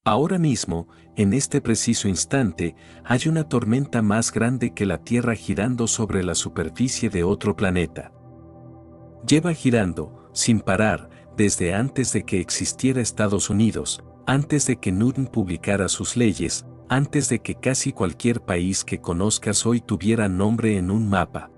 Ahora mismo, en este preciso instante, hay una tormenta más grande que la Tierra girando sobre la superficie de otro planeta. Lleva girando, sin parar, desde antes de que existiera Estados Unidos, antes de que Newton publicara sus leyes, antes de que casi cualquier país que conozcas hoy tuviera nombre en un mapa.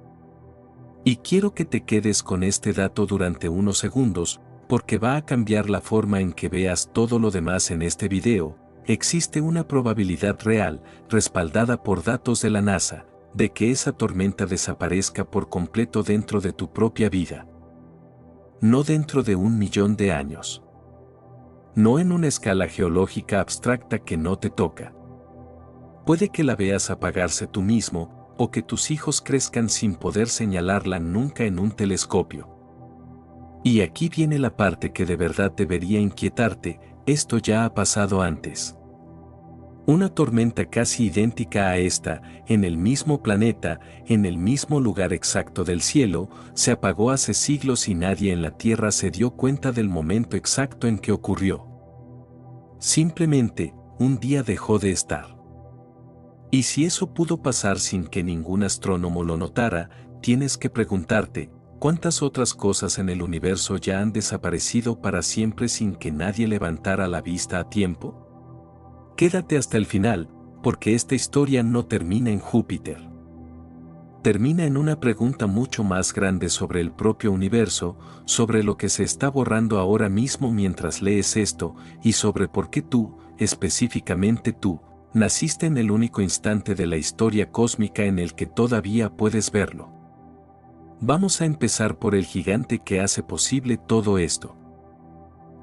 Y quiero que te quedes con este dato durante unos segundos, porque va a cambiar la forma en que veas todo lo demás en este video. Existe una probabilidad real, respaldada por datos de la NASA, de que esa tormenta desaparezca por completo dentro de tu propia vida. No dentro de 1 millón de años. No en una escala geológica abstracta que no te toca. Puede que la veas apagarse tú mismo, o que tus hijos crezcan sin poder señalarla nunca en un telescopio. Y aquí viene la parte que de verdad debería inquietarte, esto ya ha pasado antes. Una tormenta casi idéntica a esta, en el mismo planeta, en el mismo lugar exacto del cielo, se apagó hace siglos y nadie en la Tierra se dio cuenta del momento exacto en que ocurrió. Simplemente, un día dejó de estar. Y si eso pudo pasar sin que ningún astrónomo lo notara, tienes que preguntarte, ¿cuántas otras cosas en el universo ya han desaparecido para siempre sin que nadie levantara la vista a tiempo? Quédate hasta el final, porque esta historia no termina en Júpiter. Termina en una pregunta mucho más grande sobre el propio universo, sobre lo que se está borrando ahora mismo mientras lees esto, y sobre por qué tú, específicamente tú, naciste en el único instante de la historia cósmica en el que todavía puedes verlo. Vamos a empezar por el gigante que hace posible todo esto.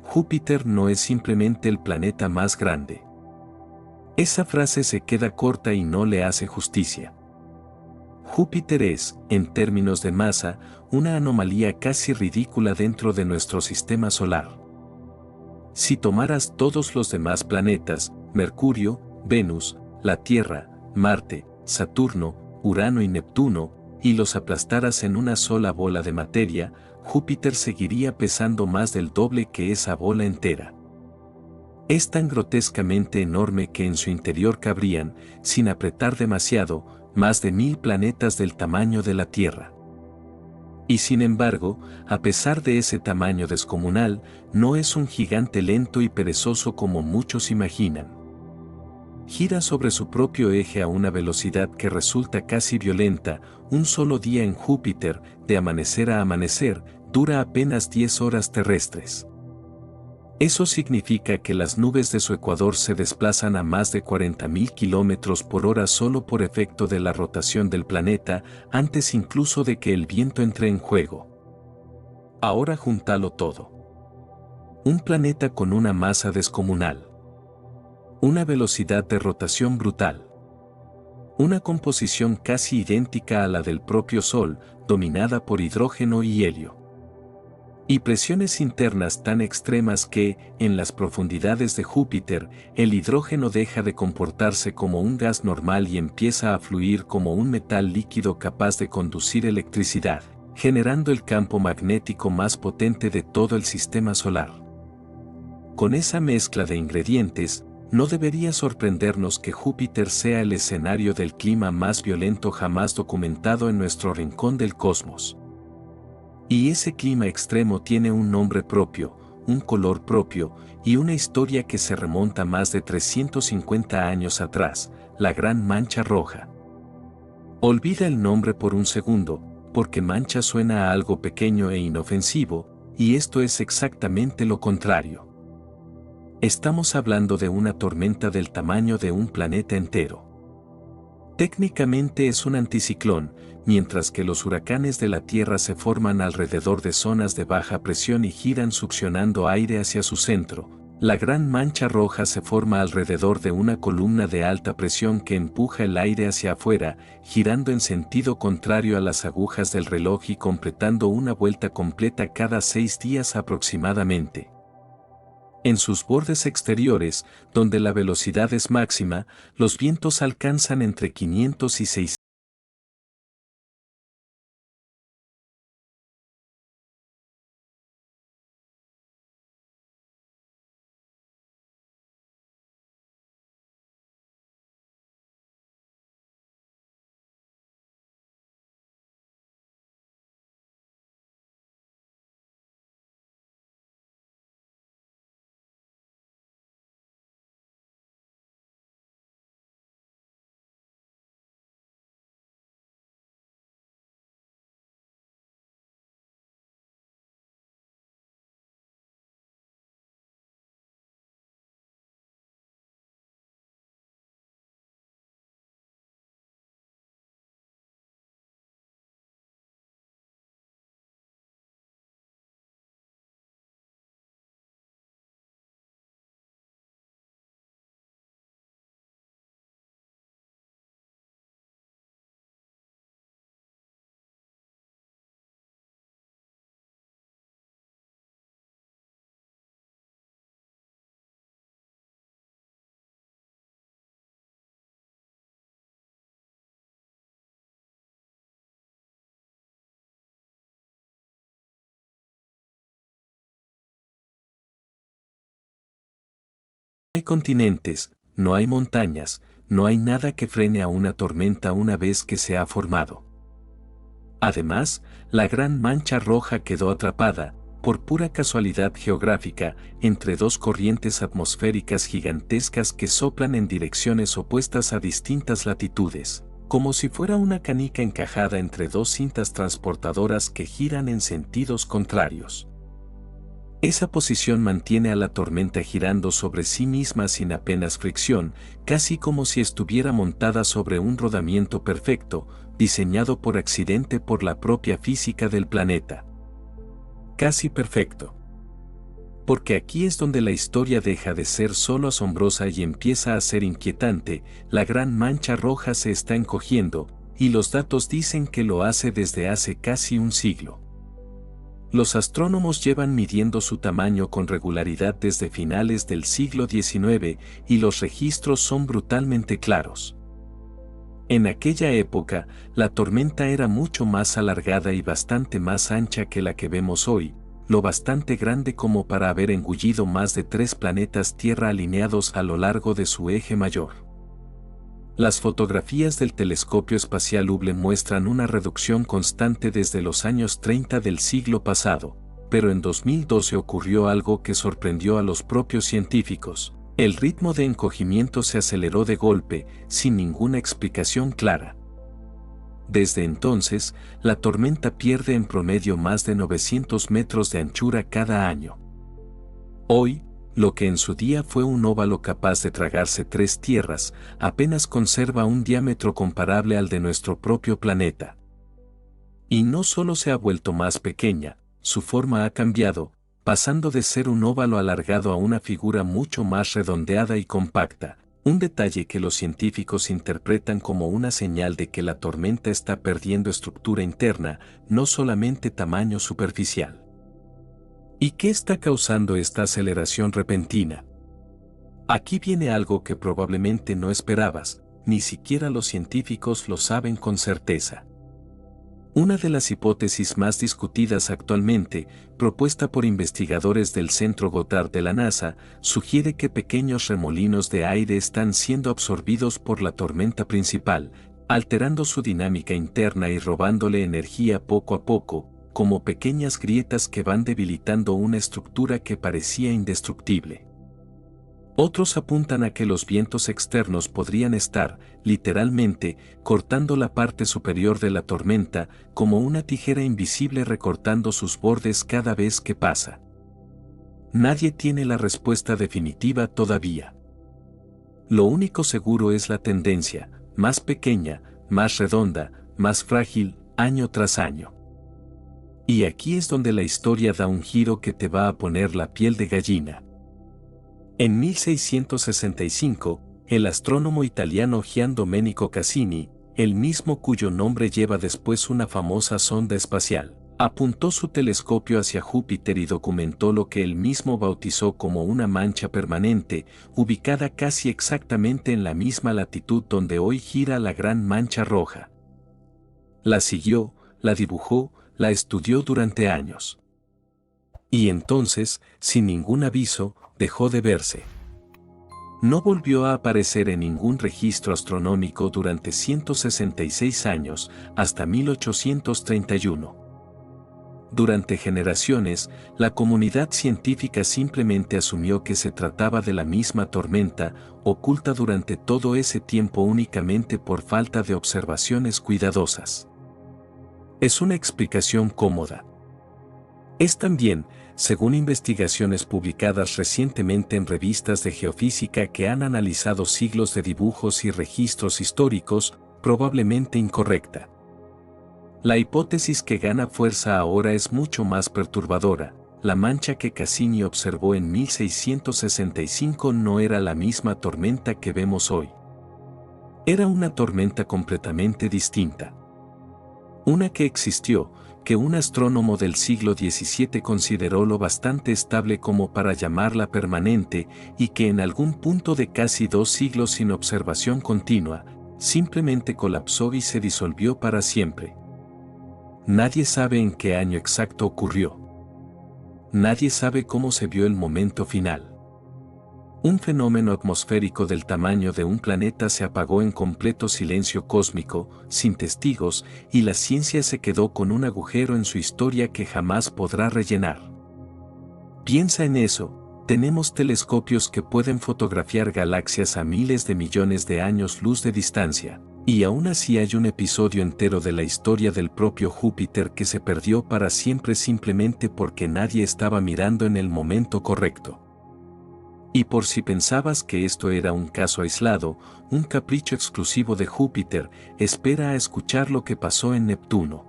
Júpiter no es simplemente el planeta más grande. Esa frase se queda corta y no le hace justicia. Júpiter es, en términos de masa, una anomalía casi ridícula dentro de nuestro sistema solar. Si tomaras todos los demás planetas, Mercurio, Venus, la Tierra, Marte, Saturno, Urano y Neptuno, y los aplastaras en una sola bola de materia, Júpiter seguiría pesando más del doble que esa bola entera. Es tan grotescamente enorme que en su interior cabrían, sin apretar demasiado, más de 1000 planetas del tamaño de la Tierra. Y sin embargo, a pesar de ese tamaño descomunal, no es un gigante lento y perezoso como muchos imaginan. Gira sobre su propio eje a una velocidad que resulta casi violenta. Un solo día en Júpiter, de amanecer a amanecer, dura apenas 10 horas terrestres. Eso significa que las nubes de su ecuador se desplazan a más de 40.000 kilómetros por hora solo por efecto de la rotación del planeta, antes incluso de que el viento entre en juego. Ahora júntalo todo. Un planeta con una masa descomunal. Una velocidad de rotación brutal. Una composición casi idéntica a la del propio Sol, dominada por hidrógeno y helio. Y presiones internas tan extremas que, en las profundidades de Júpiter, el hidrógeno deja de comportarse como un gas normal y empieza a fluir como un metal líquido capaz de conducir electricidad, generando el campo magnético más potente de todo el sistema solar. Con esa mezcla de ingredientes, no debería sorprendernos que Júpiter sea el escenario del clima más violento jamás documentado en nuestro rincón del cosmos. Y ese clima extremo tiene un nombre propio, un color propio, y una historia que se remonta más de 350 años atrás, la Gran Mancha Roja. Olvida el nombre por un segundo, porque mancha suena a algo pequeño e inofensivo, y esto es exactamente lo contrario. Estamos hablando de una tormenta del tamaño de un planeta entero. Técnicamente es un anticiclón, mientras que los huracanes de la Tierra se forman alrededor de zonas de baja presión y giran succionando aire hacia su centro. La Gran Mancha Roja se forma alrededor de una columna de alta presión que empuja el aire hacia afuera, girando en sentido contrario a las agujas del reloj y completando una vuelta completa cada 6 días aproximadamente. En sus bordes exteriores, donde la velocidad es máxima, los vientos alcanzan entre 500 y 600 hay continentes, no hay montañas, no hay nada que frene a una tormenta una vez que se ha formado. Además, la Gran Mancha Roja quedó atrapada, por pura casualidad geográfica, entre dos corrientes atmosféricas gigantescas que soplan en direcciones opuestas a distintas latitudes, como si fuera una canica encajada entre dos cintas transportadoras que giran en sentidos contrarios. Esa posición mantiene a la tormenta girando sobre sí misma sin apenas fricción, casi como si estuviera montada sobre un rodamiento perfecto, diseñado por accidente por la propia física del planeta. Casi perfecto. Porque aquí es donde la historia deja de ser solo asombrosa y empieza a ser inquietante. La Gran Mancha Roja se está encogiendo, y los datos dicen que lo hace desde hace casi un siglo. Los astrónomos llevan midiendo su tamaño con regularidad desde finales del siglo XIX y los registros son brutalmente claros. En aquella época, la tormenta era mucho más alargada y bastante más ancha que la que vemos hoy, lo bastante grande como para haber engullido más de 3 planetas Tierra alineados a lo largo de su eje mayor. Las fotografías del telescopio espacial Hubble muestran una reducción constante desde los años 30 del siglo pasado, pero en 2012 ocurrió algo que sorprendió a los propios científicos. El ritmo de encogimiento se aceleró de golpe, sin ninguna explicación clara. Desde entonces, la tormenta pierde en promedio más de 900 metros de anchura cada año. Hoy, lo que en su día fue un óvalo capaz de tragarse 3 tierras, apenas conserva un diámetro comparable al de nuestro propio planeta. Y no solo se ha vuelto más pequeña, su forma ha cambiado, pasando de ser un óvalo alargado a una figura mucho más redondeada y compacta, un detalle que los científicos interpretan como una señal de que la tormenta está perdiendo estructura interna, no solamente tamaño superficial. ¿Y qué está causando esta aceleración repentina? Aquí viene algo que probablemente no esperabas, ni siquiera los científicos lo saben con certeza. Una de las hipótesis más discutidas actualmente, propuesta por investigadores del Centro Goddard de la NASA, sugiere que pequeños remolinos de aire están siendo absorbidos por la tormenta principal, alterando su dinámica interna y robándole energía poco a poco, como pequeñas grietas que van debilitando una estructura que parecía indestructible. Otros apuntan a que los vientos externos podrían estar, literalmente, cortando la parte superior de la tormenta, como una tijera invisible recortando sus bordes cada vez que pasa. Nadie tiene la respuesta definitiva todavía. Lo único seguro es la tendencia, más pequeña, más redonda, más frágil, año tras año. Y aquí es donde la historia da un giro que te va a poner la piel de gallina. En 1665, el astrónomo italiano Gian Domenico Cassini, el mismo cuyo nombre lleva después una famosa sonda espacial, apuntó su telescopio hacia Júpiter y documentó lo que él mismo bautizó como una mancha permanente, ubicada casi exactamente en la misma latitud donde hoy gira la Gran Mancha Roja. La siguió, la dibujó, la estudió durante años. Y entonces, sin ningún aviso, dejó de verse. No volvió a aparecer en ningún registro astronómico durante 166 años, hasta 1831. Durante generaciones, la comunidad científica simplemente asumió que se trataba de la misma tormenta, oculta durante todo ese tiempo únicamente por falta de observaciones cuidadosas. Es una explicación cómoda. Es también, según investigaciones publicadas recientemente en revistas de geofísica que han analizado siglos de dibujos y registros históricos, probablemente incorrecta. La hipótesis que gana fuerza ahora es mucho más perturbadora. La mancha que Cassini observó en 1665 no era la misma tormenta que vemos hoy. Era una tormenta completamente distinta. Una que existió, que un astrónomo del siglo XVII consideró lo bastante estable como para llamarla permanente y que en algún punto de casi 2 siglos sin observación continua, simplemente colapsó y se disolvió para siempre. Nadie sabe en qué año exacto ocurrió. Nadie sabe cómo se vio el momento final. Un fenómeno atmosférico del tamaño de un planeta se apagó en completo silencio cósmico, sin testigos, y la ciencia se quedó con un agujero en su historia que jamás podrá rellenar. Piensa en eso. Tenemos telescopios que pueden fotografiar galaxias a miles de millones de años luz de distancia, y aún así hay un episodio entero de la historia del propio Júpiter que se perdió para siempre simplemente porque nadie estaba mirando en el momento correcto. Y por si pensabas que esto era un caso aislado, un capricho exclusivo de Júpiter, espera a escuchar lo que pasó en Neptuno.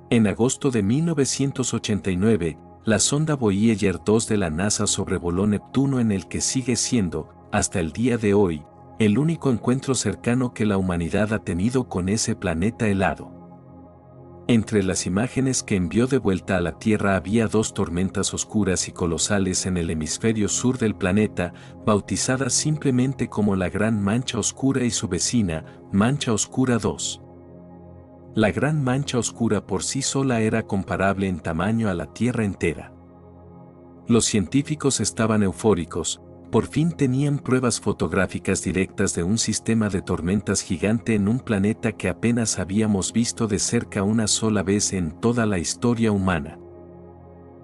En agosto de 1989, la sonda Voyager 2 de la NASA sobrevoló Neptuno, en el que sigue siendo, hasta el día de hoy, el único encuentro cercano que la humanidad ha tenido con ese planeta helado. Entre las imágenes que envió de vuelta a la Tierra había dos tormentas oscuras y colosales en el hemisferio sur del planeta, bautizadas simplemente como la Gran Mancha Oscura y su vecina, Mancha Oscura 2. La Gran Mancha Oscura por sí sola era comparable en tamaño a la Tierra entera. Los científicos estaban eufóricos, por fin tenían pruebas fotográficas directas de un sistema de tormentas gigante en un planeta que apenas habíamos visto de cerca una sola vez en toda la historia humana.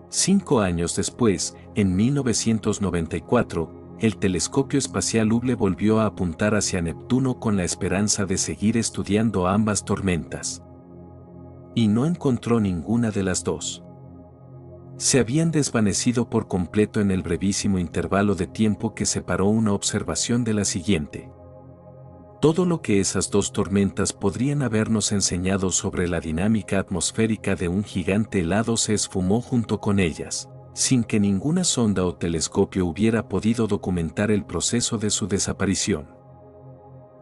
5 años después, en 1994, el telescopio espacial Hubble volvió a apuntar hacia Neptuno con la esperanza de seguir estudiando ambas tormentas. Y no encontró ninguna de las dos. Se habían desvanecido por completo en el brevísimo intervalo de tiempo que separó una observación de la siguiente. Todo lo que esas dos tormentas podrían habernos enseñado sobre la dinámica atmosférica de un gigante helado se esfumó junto con ellas, sin que ninguna sonda o telescopio hubiera podido documentar el proceso de su desaparición.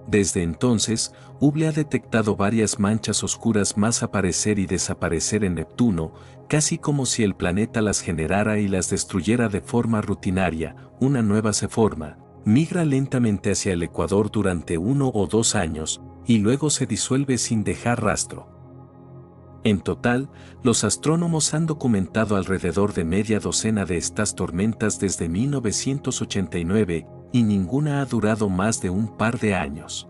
Desde entonces, Hubble ha detectado varias manchas oscuras más aparecer y desaparecer en Neptuno, casi como si el planeta las generara y las destruyera de forma rutinaria. Una nueva se forma, migra lentamente hacia el ecuador durante 1 o 2 años, y luego se disuelve sin dejar rastro. En total, los astrónomos han documentado alrededor de media docena de estas tormentas desde 1989, y ninguna ha durado más de un par de años.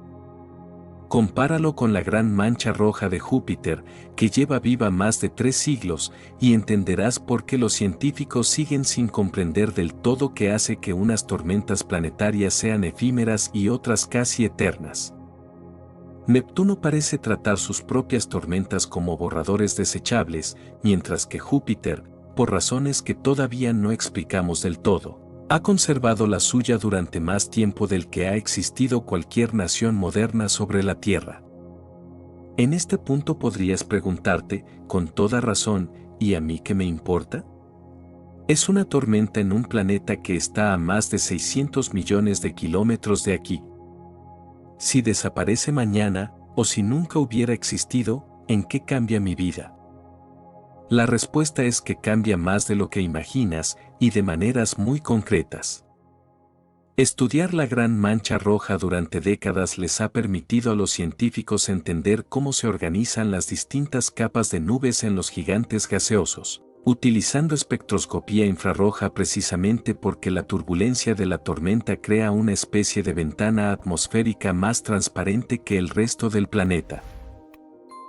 Compáralo con la Gran Mancha Roja de Júpiter, que lleva viva más de 3 siglos, y entenderás por qué los científicos siguen sin comprender del todo qué hace que unas tormentas planetarias sean efímeras y otras casi eternas. Neptuno parece tratar sus propias tormentas como borradores desechables, mientras que Júpiter, por razones que todavía no explicamos del todo, ha conservado la suya durante más tiempo del que ha existido cualquier nación moderna sobre la Tierra. En este punto podrías preguntarte, con toda razón, ¿y a mí qué me importa? Es una tormenta en un planeta que está a más de 600 millones de kilómetros de aquí. Si desaparece mañana, o si nunca hubiera existido, ¿en qué cambia mi vida? La respuesta es que cambia más de lo que imaginas, y de maneras muy concretas. Estudiar la Gran Mancha Roja durante décadas les ha permitido a los científicos entender cómo se organizan las distintas capas de nubes en los gigantes gaseosos, utilizando espectroscopía infrarroja precisamente porque la turbulencia de la tormenta crea una especie de ventana atmosférica más transparente que el resto del planeta.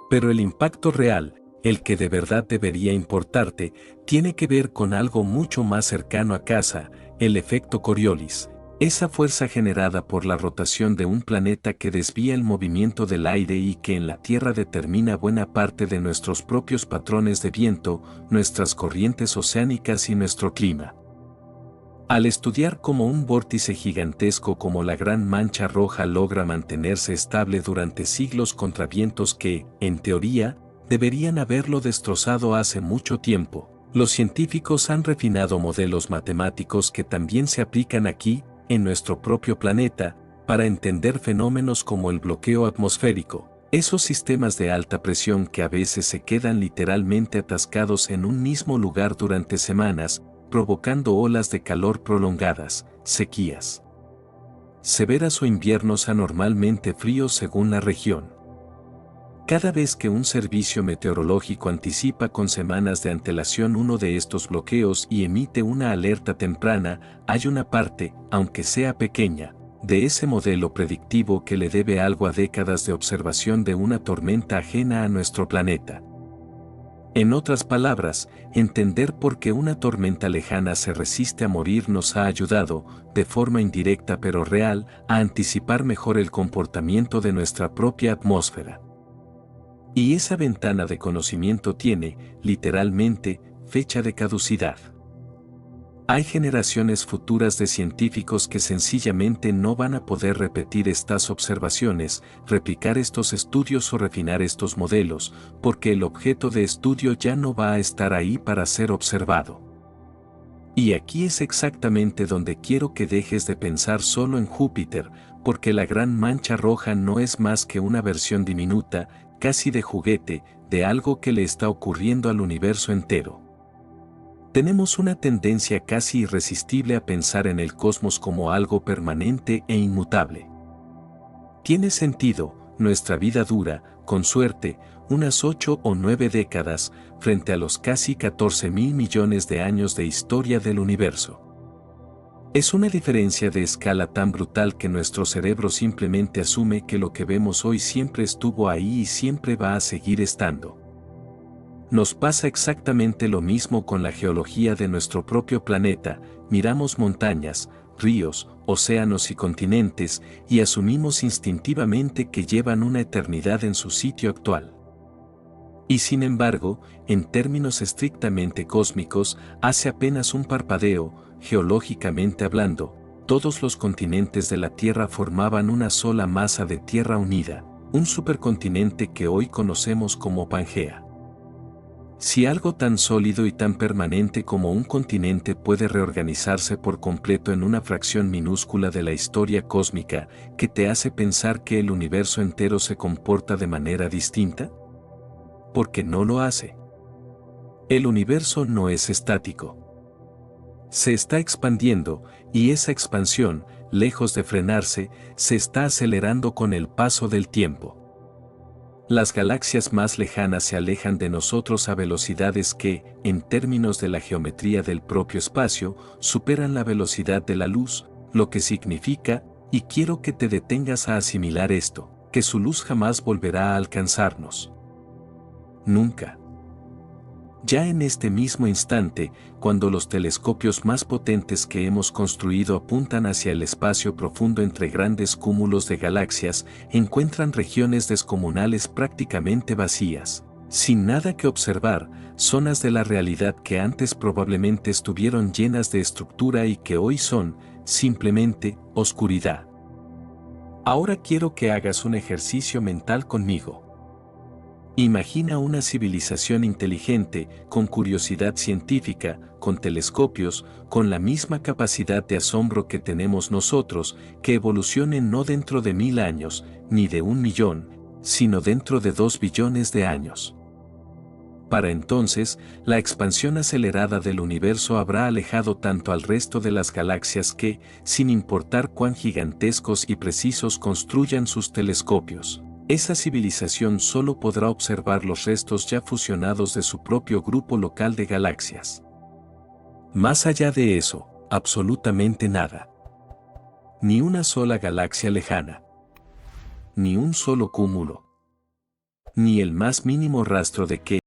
Pero el impacto real, el que de verdad debería importarte, tiene que ver con algo mucho más cercano a casa, el efecto Coriolis, esa fuerza generada por la rotación de un planeta que desvía el movimiento del aire y que en la Tierra determina buena parte de nuestros propios patrones de viento, nuestras corrientes oceánicas y nuestro clima. Al estudiar cómo un vórtice gigantesco como la Gran Mancha Roja logra mantenerse estable durante siglos contra vientos que, en teoría, deberían haberlo destrozado hace mucho tiempo, los científicos han refinado modelos matemáticos que también se aplican aquí, en nuestro propio planeta, para entender fenómenos como el bloqueo atmosférico, esos sistemas de alta presión que a veces se quedan literalmente atascados en un mismo lugar durante semanas, provocando olas de calor prolongadas, sequías severas o inviernos anormalmente fríos según la región. Cada vez que un servicio meteorológico anticipa con semanas de antelación uno de estos bloqueos y emite una alerta temprana, hay una parte, aunque sea pequeña, de ese modelo predictivo que le debe algo a décadas de observación de una tormenta ajena a nuestro planeta. En otras palabras, entender por qué una tormenta lejana se resiste a morir nos ha ayudado, de forma indirecta pero real, a anticipar mejor el comportamiento de nuestra propia atmósfera. Y esa ventana de conocimiento tiene, literalmente, fecha de caducidad. Hay generaciones futuras de científicos que sencillamente no van a poder repetir estas observaciones, replicar estos estudios o refinar estos modelos, porque el objeto de estudio ya no va a estar ahí para ser observado. Y aquí es exactamente donde quiero que dejes de pensar solo en Júpiter, porque la gran mancha roja no es más que una versión diminuta, casi de juguete, de algo que le está ocurriendo al universo entero. Tenemos una tendencia casi irresistible a pensar en el cosmos como algo permanente e inmutable. Tiene sentido, nuestra vida dura, con suerte, unas 8 o 9 décadas, frente a los casi 14.000 millones de años de historia del universo. Es una diferencia de escala tan brutal que nuestro cerebro simplemente asume que lo que vemos hoy siempre estuvo ahí y siempre va a seguir estando. Nos pasa exactamente lo mismo con la geología de nuestro propio planeta, miramos montañas, ríos, océanos y continentes, y asumimos instintivamente que llevan una eternidad en su sitio actual. Y sin embargo, en términos estrictamente cósmicos, hace apenas un parpadeo, geológicamente hablando, todos los continentes de la Tierra formaban una sola masa de tierra unida, un supercontinente que hoy conocemos como Pangea. Si algo tan sólido y tan permanente como un continente puede reorganizarse por completo en una fracción minúscula de la historia cósmica, ¿qué te hace pensar que el universo entero se comporta de manera distinta? Porque no lo hace. El universo no es estático. Se está expandiendo, y esa expansión, lejos de frenarse, se está acelerando con el paso del tiempo. Las galaxias más lejanas se alejan de nosotros a velocidades que, en términos de la geometría del propio espacio, superan la velocidad de la luz, lo que significa, y quiero que te detengas a asimilar esto, que su luz jamás volverá a alcanzarnos. Nunca. Ya en este mismo instante, cuando los telescopios más potentes que hemos construido apuntan hacia el espacio profundo entre grandes cúmulos de galaxias, encuentran regiones descomunales prácticamente vacías, sin nada que observar, zonas de la realidad que antes probablemente estuvieron llenas de estructura y que hoy son, simplemente, oscuridad. Ahora quiero que hagas un ejercicio mental conmigo. Imagina una civilización inteligente, con curiosidad científica, con telescopios, con la misma capacidad de asombro que tenemos nosotros, que evolucione no dentro de 1000 años, ni de 1.000.000, sino dentro de 2 billones de años. Para entonces, la expansión acelerada del universo habrá alejado tanto al resto de las galaxias que, sin importar cuán gigantescos y precisos construyan sus telescopios, esa civilización solo podrá observar los restos ya fusionados de su propio grupo local de galaxias. Más allá de eso, absolutamente nada. Ni una sola galaxia lejana. Ni un solo cúmulo. Ni el más mínimo rastro de que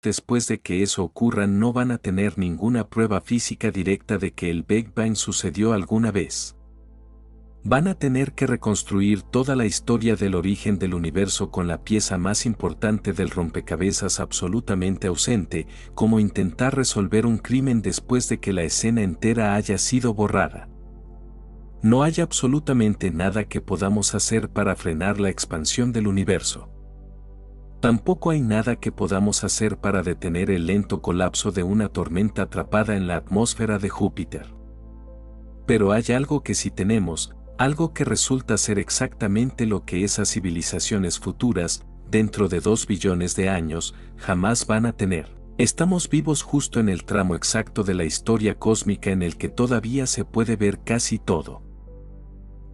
después de que eso ocurra no van a tener ninguna prueba física directa de que el Big Bang sucedió alguna vez. Van a tener que reconstruir toda la historia del origen del universo con la pieza más importante del rompecabezas absolutamente ausente, como intentar resolver un crimen después de que la escena entera haya sido borrada. No hay absolutamente nada que podamos hacer para frenar la expansión del universo. Tampoco hay nada que podamos hacer para detener el lento colapso de una tormenta atrapada en la atmósfera de Júpiter. Pero hay algo que sí tenemos, algo que resulta ser exactamente lo que esas civilizaciones futuras, dentro de 2 billones de años, jamás van a tener. Estamos vivos justo en el tramo exacto de la historia cósmica en el que todavía se puede ver casi todo.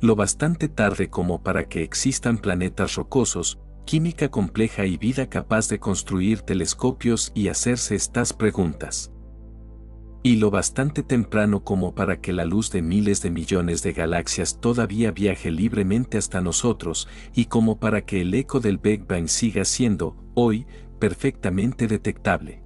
Lo bastante tarde como para que existan planetas rocosos, química compleja y vida capaz de construir telescopios y hacerse estas preguntas. Y lo bastante temprano como para que la luz de miles de millones de galaxias todavía viaje libremente hasta nosotros, y como para que el eco del Big Bang siga siendo, hoy, perfectamente detectable.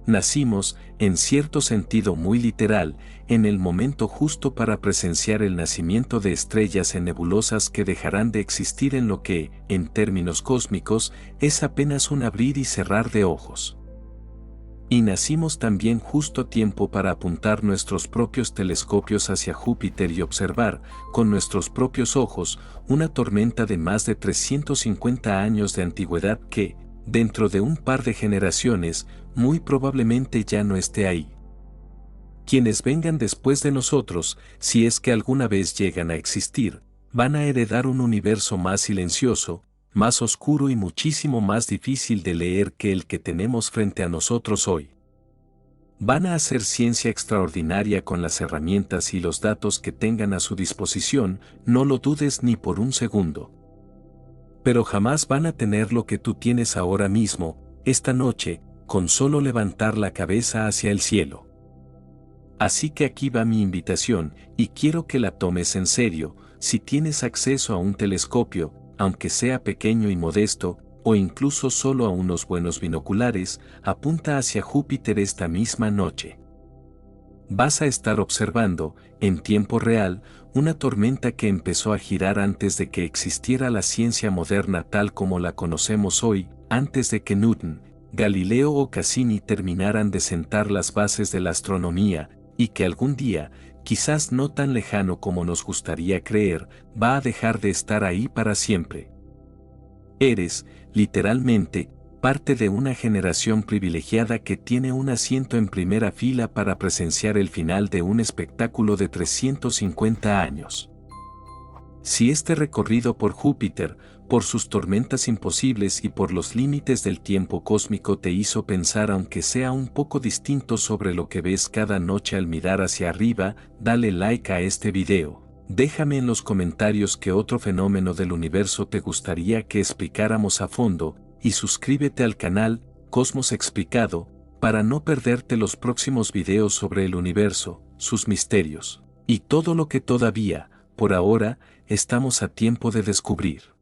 Nacimos, en cierto sentido muy literal, en el momento justo para presenciar el nacimiento de estrellas en nebulosas que dejarán de existir en lo que, en términos cósmicos, es apenas un abrir y cerrar de ojos. Y nacimos también justo a tiempo para apuntar nuestros propios telescopios hacia Júpiter y observar, con nuestros propios ojos, una tormenta de más de 350 años de antigüedad que, dentro de un par de generaciones, muy probablemente ya no esté ahí. Quienes vengan después de nosotros, si es que alguna vez llegan a existir, van a heredar un universo más silencioso, más oscuro y muchísimo más difícil de leer que el que tenemos frente a nosotros hoy. Van a hacer ciencia extraordinaria con las herramientas y los datos que tengan a su disposición, no lo dudes ni por un segundo. Pero jamás van a tener lo que tú tienes ahora mismo, esta noche, con solo levantar la cabeza hacia el cielo. Así que aquí va mi invitación, y quiero que la tomes en serio. Si tienes acceso a un telescopio, aunque sea pequeño y modesto, o incluso solo a unos buenos binoculares, apunta hacia Júpiter esta misma noche. Vas a estar observando, en tiempo real, una tormenta que empezó a girar antes de que existiera la ciencia moderna tal como la conocemos hoy, antes de que Newton, Galileo o Cassini terminaran de sentar las bases de la astronomía, y que algún día, quizás no tan lejano como nos gustaría creer, va a dejar de estar ahí para siempre. Eres, literalmente, parte de una generación privilegiada que tiene un asiento en primera fila para presenciar el final de un espectáculo de 350 años. Si este recorrido por Júpiter, por sus tormentas imposibles y por los límites del tiempo cósmico te hizo pensar aunque sea un poco distinto sobre lo que ves cada noche al mirar hacia arriba, dale like a este video. Déjame en los comentarios qué otro fenómeno del universo te gustaría que explicáramos a fondo, y suscríbete al canal Cosmos Explicado, para no perderte los próximos videos sobre el universo, sus misterios, y todo lo que todavía, por ahora, estamos a tiempo de descubrir.